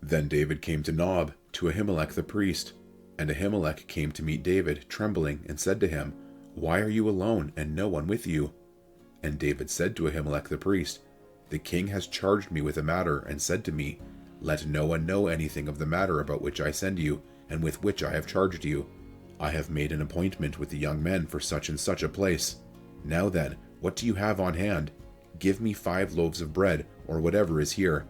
Then David came to Nob, to Ahimelech the priest. And Ahimelech came to meet David, trembling, and said to him, Why are you alone, and no one with you? And David said to Ahimelech the priest, The king has charged me with a matter, and said to me, Let no one know anything of the matter about which I send you, and with which I have charged you. I have made an appointment with the young men for such and such a place. Now then, what do you have on hand? Give me 5 loaves of bread, or whatever is here.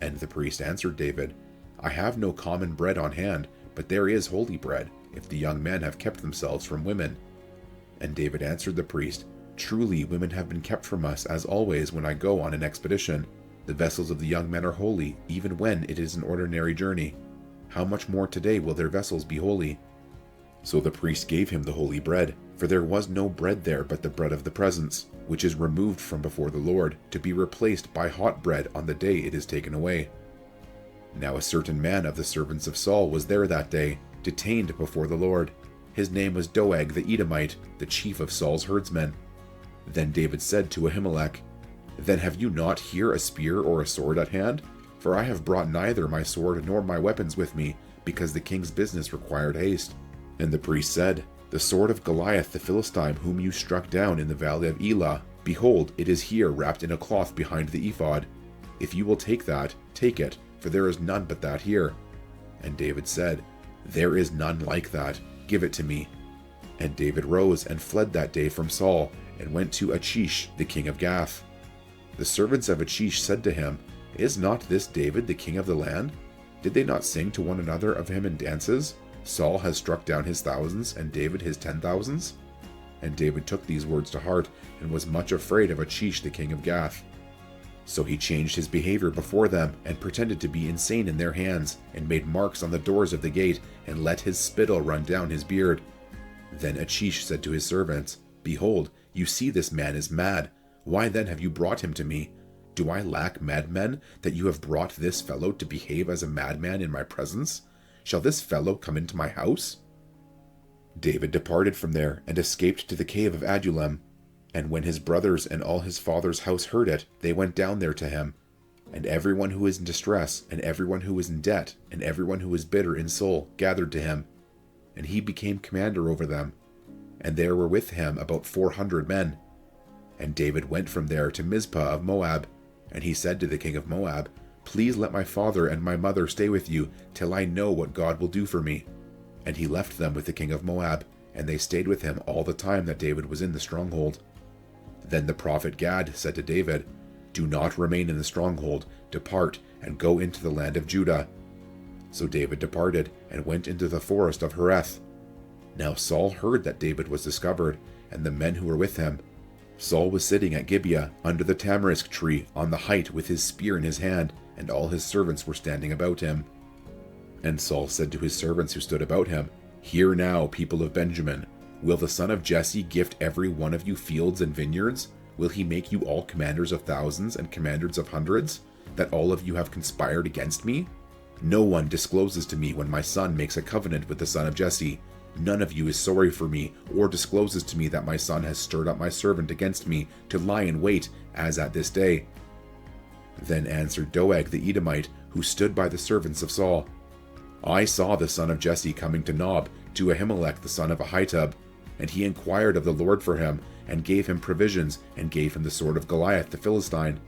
And the priest answered David, I have no common bread on hand, but there is holy bread, if the young men have kept themselves from women. And David answered the priest, Truly women have been kept from us, as always when I go on an expedition. The vessels of the young men are holy, even when it is an ordinary journey. How much more today will their vessels be holy? So the priest gave him the holy bread, for there was no bread there but the bread of the presence, which is removed from before the Lord, to be replaced by hot bread on the day it is taken away. Now a certain man of the servants of Saul was there that day, detained before the Lord. His name was Doeg the Edomite, the chief of Saul's herdsmen. Then David said to Ahimelech, Then have you not here a spear or a sword at hand? For I have brought neither my sword nor my weapons with me, because the king's business required haste. And the priest said, The sword of Goliath the Philistine, whom you struck down in the valley of Elah, behold, it is here wrapped in a cloth behind the ephod. If you will take that, take it, for there is none but that here. And David said, There is none like that. Give it to me. And David rose and fled that day from Saul, and went to Achish, the king of Gath. The servants of Achish said to him, Is not this David the king of the land? Did they not sing to one another of him in dances? Saul has struck down his thousands, and David his 10,000s? And David took these words to heart, and was much afraid of Achish the king of Gath. So he changed his behavior before them, and pretended to be insane in their hands, and made marks on the doors of the gate, and let his spittle run down his beard. Then Achish said to his servants, Behold, you see this man is mad. Why then have you brought him to me? Do I lack madmen, that you have brought this fellow to behave as a madman in my presence? Shall this fellow come into my house? David departed from there, and escaped to the cave of Adullam. And when his brothers and all his father's house heard it, they went down there to him. And everyone who is in distress, and everyone who is in debt, and everyone who is bitter in soul, gathered to him. And he became commander over them. And there were with him about 400 men. And David went from there to Mizpah of Moab. And he said to the king of Moab, Please let my father and my mother stay with you, till I know what God will do for me. And he left them with the king of Moab, and they stayed with him all the time that David was in the stronghold. Then the prophet Gad said to David, Do not remain in the stronghold, depart, and go into the land of Judah. So David departed, and went into the forest of Hereth. Now Saul heard that David was discovered, and the men who were with him. Saul was sitting at Gibeah, under the tamarisk tree, on the height, with his spear in his hand, and all his servants were standing about him. And Saul said to his servants who stood about him, Hear now, people of Benjamin. Will the son of Jesse gift every one of you fields and vineyards? Will he make you all commanders of thousands and commanders of hundreds, that all of you have conspired against me? No one discloses to me when my son makes a covenant with the son of Jesse. None of you is sorry for me, or discloses to me that my son has stirred up my servant against me, to lie in wait, as at this day. Then answered Doeg the Edomite, who stood by the servants of Saul, I saw the son of Jesse coming to Nob, to Ahimelech the son of Ahitub, and he inquired of the Lord for him, and gave him provisions, and gave him the sword of Goliath the Philistine.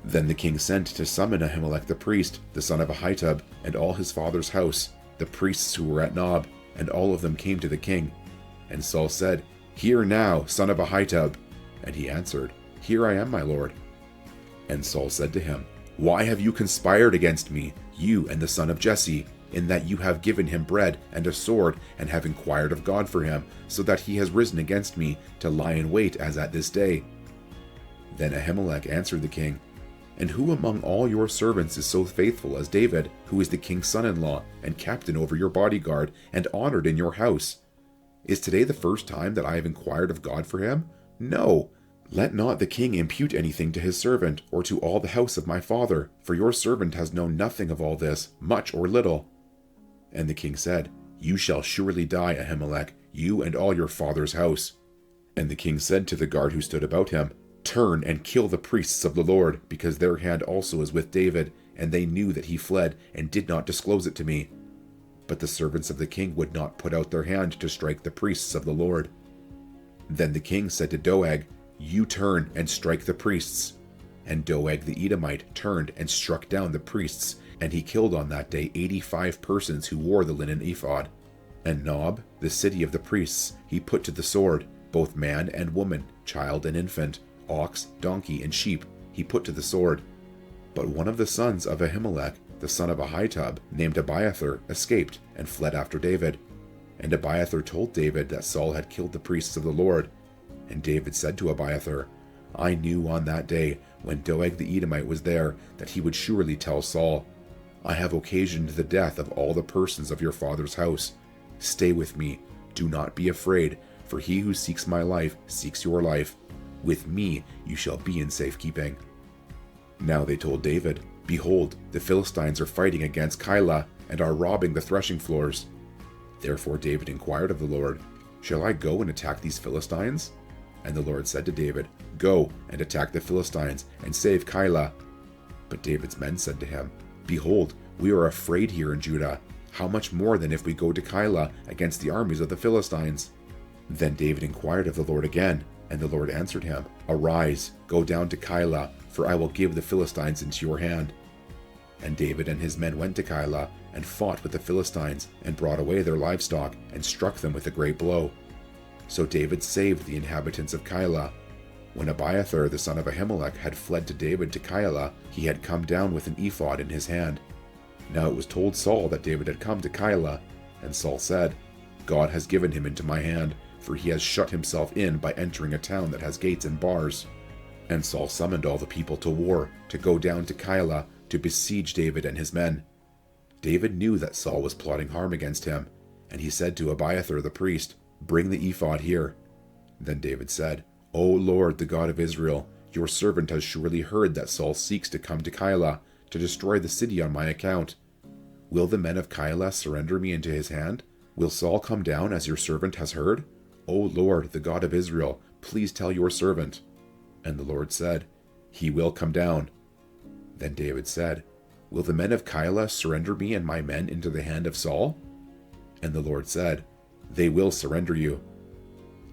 Then the king sent to summon Ahimelech the priest, the son of Ahitub, and all his father's house, the priests who were at Nob, and all of them came to the king. And Saul said, Hear now, son of Ahitub. And he answered, Here I am, my lord. And Saul said to him, Why have you conspired against me, you and the son of Jesse, in that you have given him bread and a sword, and have inquired of God for him, so that he has risen against me, to lie in wait as at this day? Then Ahimelech answered the king, And who among all your servants is so faithful as David, who is the king's son-in-law, and captain over your bodyguard, and honored in your house? Is today the first time that I have inquired of God for him? No. Let not the king impute anything to his servant, or to all the house of my father, for your servant has known nothing of all this, much or little. And the king said, You shall surely die, Ahimelech, you and all your father's house. And the king said to the guard who stood about him, "Turn and kill the priests of the Lord, because their hand also is with David, and they knew that he fled and did not disclose it to me." But the servants of the king would not put out their hand to strike the priests of the Lord. Then the king said to Doeg, "You turn and strike the priests." And Doeg the Edomite turned and struck down the priests, and he killed on that day 85 persons who wore the linen ephod. And Nob, the city of the priests, he put to the sword, both man and woman, child and infant, ox, donkey, and sheep, he put to the sword. But one of the sons of Ahimelech, the son of Ahitub, named Abiathar, escaped and fled after David. And Abiathar told David that Saul had killed the priests of the Lord. And David said to Abiathar, "I knew on that day, when Doeg the Edomite was there, that he would surely tell Saul, 'I have occasioned the death of all the persons of your father's house. Stay with me, do not be afraid, for he who seeks my life seeks your life. With me you shall be in safekeeping.'" Now they told David, "Behold, the Philistines are fighting against Keilah, and are robbing the threshing floors." Therefore David inquired of the Lord, "Shall I go and attack these Philistines?" And the Lord said to David, "Go and attack the Philistines, and save Keilah." But David's men said to him, "Behold, we are afraid here in Judah. How much more than if we go to Keilah against the armies of the Philistines?" Then David inquired of the Lord again, and the Lord answered him, "Arise, go down to Keilah, for I will give the Philistines into your hand." And David and his men went to Keilah, and fought with the Philistines, and brought away their livestock, and struck them with a great blow. So David saved the inhabitants of Keilah. When Abiathar the son of Ahimelech had fled to David to Keilah, he had come down with an ephod in his hand. Now it was told Saul that David had come to Keilah, and Saul said, "God has given him into my hand, for he has shut himself in by entering a town that has gates and bars." And Saul summoned all the people to war, to go down to Keilah, to besiege David and his men. David knew that Saul was plotting harm against him, and he said to Abiathar the priest, "Bring the ephod here." Then David said, "O Lord, the God of Israel, your servant has surely heard that Saul seeks to come to Keilah, to destroy the city on my account. Will the men of Keilah surrender me into his hand? Will Saul come down as your servant has heard? O Lord, the God of Israel, please tell your servant." And the Lord said, "He will come down." Then David said, "Will the men of Keilah surrender me and my men into the hand of Saul?" And the Lord said, "They will surrender you."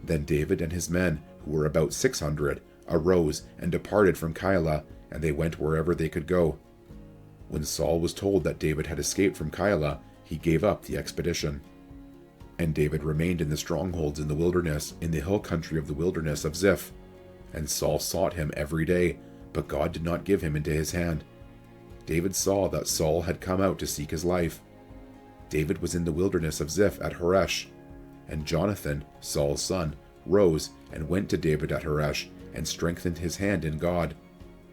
Then David and his men, who were about 600, arose and departed from Keilah, and they went wherever they could go. When Saul was told that David had escaped from Keilah, he gave up the expedition. And David remained in the strongholds in the wilderness, in the hill country of the wilderness of Ziph. And Saul sought him every day, but God did not give him into his hand. David saw that Saul had come out to seek his life. David was in the wilderness of Ziph at Horesh. And Jonathan, Saul's son, rose and went to David at Horesh, and strengthened his hand in God.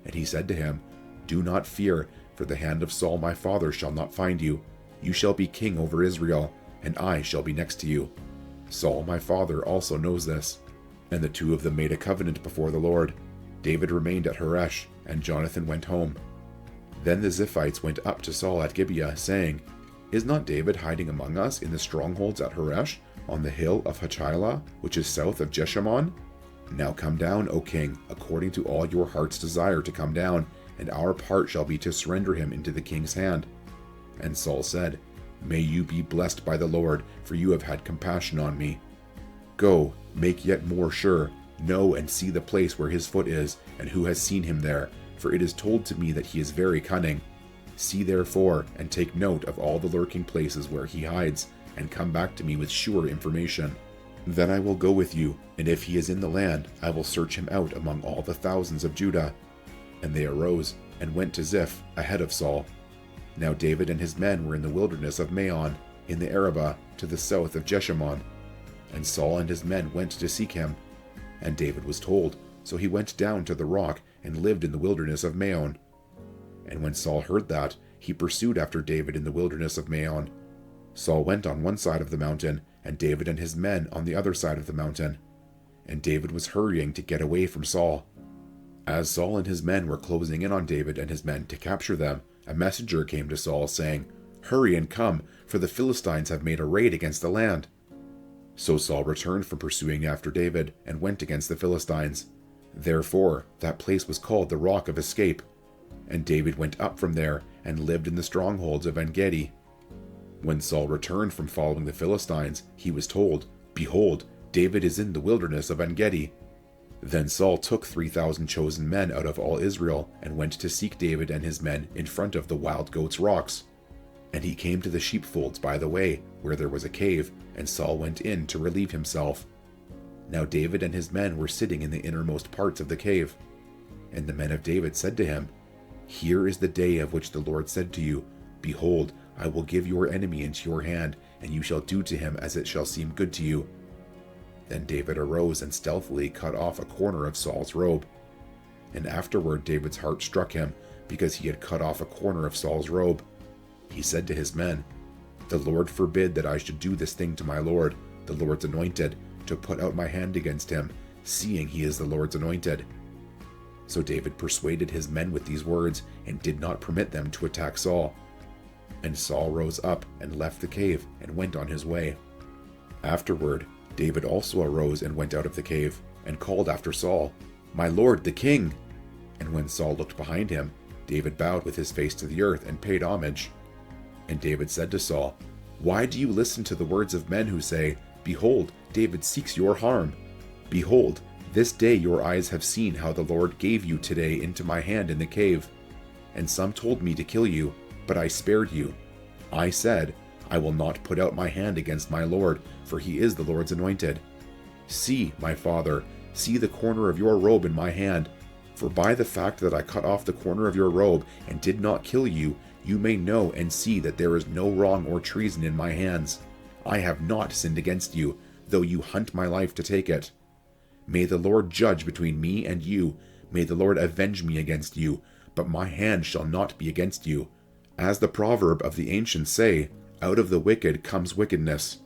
And he said to him, "Do not fear, for the hand of Saul my father shall not find you. You shall be king over Israel, and I shall be next to you. Saul my father also knows this." And the two of them made a covenant before the Lord. David remained at Horesh, and Jonathan went home. Then the Ziphites went up to Saul at Gibeah, saying, "Is not David hiding among us in the strongholds at Horesh, on the hill of Hachilah, which is south of Jeshimon? Now come down, O king, according to all your heart's desire to come down, and our part shall be to surrender him into the king's hand." And Saul said, "May you be blessed by the Lord, for you have had compassion on me. Go, make yet more sure, know and see the place where his foot is, and who has seen him there, for it is told to me that he is very cunning. See therefore, and take note of all the lurking places where he hides, and come back to me with sure information. Then I will go with you, and if he is in the land, I will search him out among all the thousands of Judah." And they arose, and went to Ziph, ahead of Saul. Now David and his men were in the wilderness of Maon, in the Arabah, to the south of Jeshimon. And Saul and his men went to seek him. And David was told, so he went down to the rock, and lived in the wilderness of Maon. And when Saul heard that, he pursued after David in the wilderness of Maon. Saul went on one side of the mountain, and David and his men on the other side of the mountain. And David was hurrying to get away from Saul. As Saul and his men were closing in on David and his men to capture them, a messenger came to Saul, saying, "Hurry and come, for the Philistines have made a raid against the land." So Saul returned from pursuing after David, and went against the Philistines. Therefore that place was called the Rock of Escape. And David went up from there and lived in the strongholds of En-gedi. When Saul returned from following the Philistines, he was told, "Behold, David is in the wilderness of En-gedi." Then Saul took 3,000 chosen men out of all Israel and went to seek David and his men in front of the Wild Goats Rocks. And he came to the sheepfolds by the way, where there was a cave, and Saul went in to relieve himself. Now David and his men were sitting in the innermost parts of the cave. And the men of David said to him, "Here is the day of which the Lord said to you, Behold, I will give your enemy into your hand, and you shall do to him as it shall seem good to you." Then David arose and stealthily cut off a corner of Saul's robe. And afterward David's heart struck him, because he had cut off a corner of Saul's robe. He said to his men, "The Lord forbid that I should do this thing to my Lord, the Lord's anointed, to put out my hand against him, seeing he is the Lord's anointed." So David persuaded his men with these words, and did not permit them to attack Saul. And Saul rose up and left the cave and went on his way. Afterward, David also arose and went out of the cave, and called after Saul, "My lord, the king!" And when Saul looked behind him, David bowed with his face to the earth and paid homage. And David said to Saul, "Why do you listen to the words of men who say, Behold, David seeks your harm? Behold, this day your eyes have seen how the Lord gave you today into my hand in the cave. And some told me to kill you, but I spared you. I said, I will not put out my hand against my Lord, for he is the Lord's anointed. See, my father, see the corner of your robe in my hand. For by the fact that I cut off the corner of your robe and did not kill you, you may know and see that there is no wrong or treason in my hands. I have not sinned against you, though you hunt my life to take it. May the Lord judge between me and you. May the Lord avenge me against you, but my hand shall not be against you. As the proverb of the ancients say, out of the wicked comes wickedness,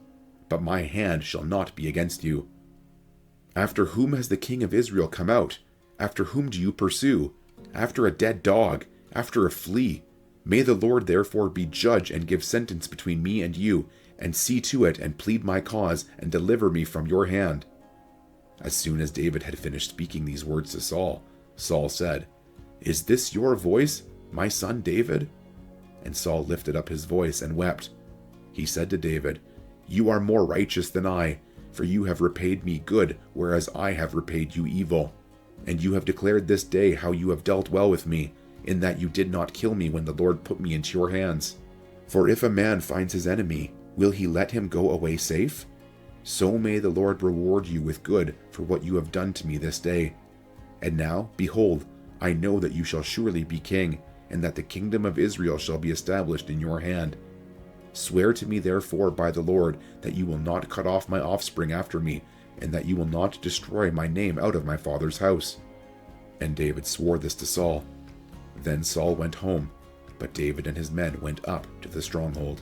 but my hand shall not be against you. After whom has the king of Israel come out? After whom do you pursue? After a dead dog, after a flea. May the Lord therefore be judge and give sentence between me and you, and see to it and plead my cause and deliver me from your hand." As soon as David had finished speaking these words to Saul, Saul said, "Is this your voice, my son David?" And Saul lifted up his voice and wept. He said to David, "You are more righteous than I, for you have repaid me good, whereas I have repaid you evil. And you have declared this day how you have dealt well with me, in that you did not kill me when the Lord put me into your hands. For if a man finds his enemy, will he let him go away safe? So may the Lord reward you with good for what you have done to me this day. And now, behold, I know that you shall surely be king, and that the kingdom of Israel shall be established in your hand. Swear to me therefore by the Lord that you will not cut off my offspring after me, and that you will not destroy my name out of my father's house." And David swore this to Saul. Then Saul went home, but David and his men went up to the stronghold.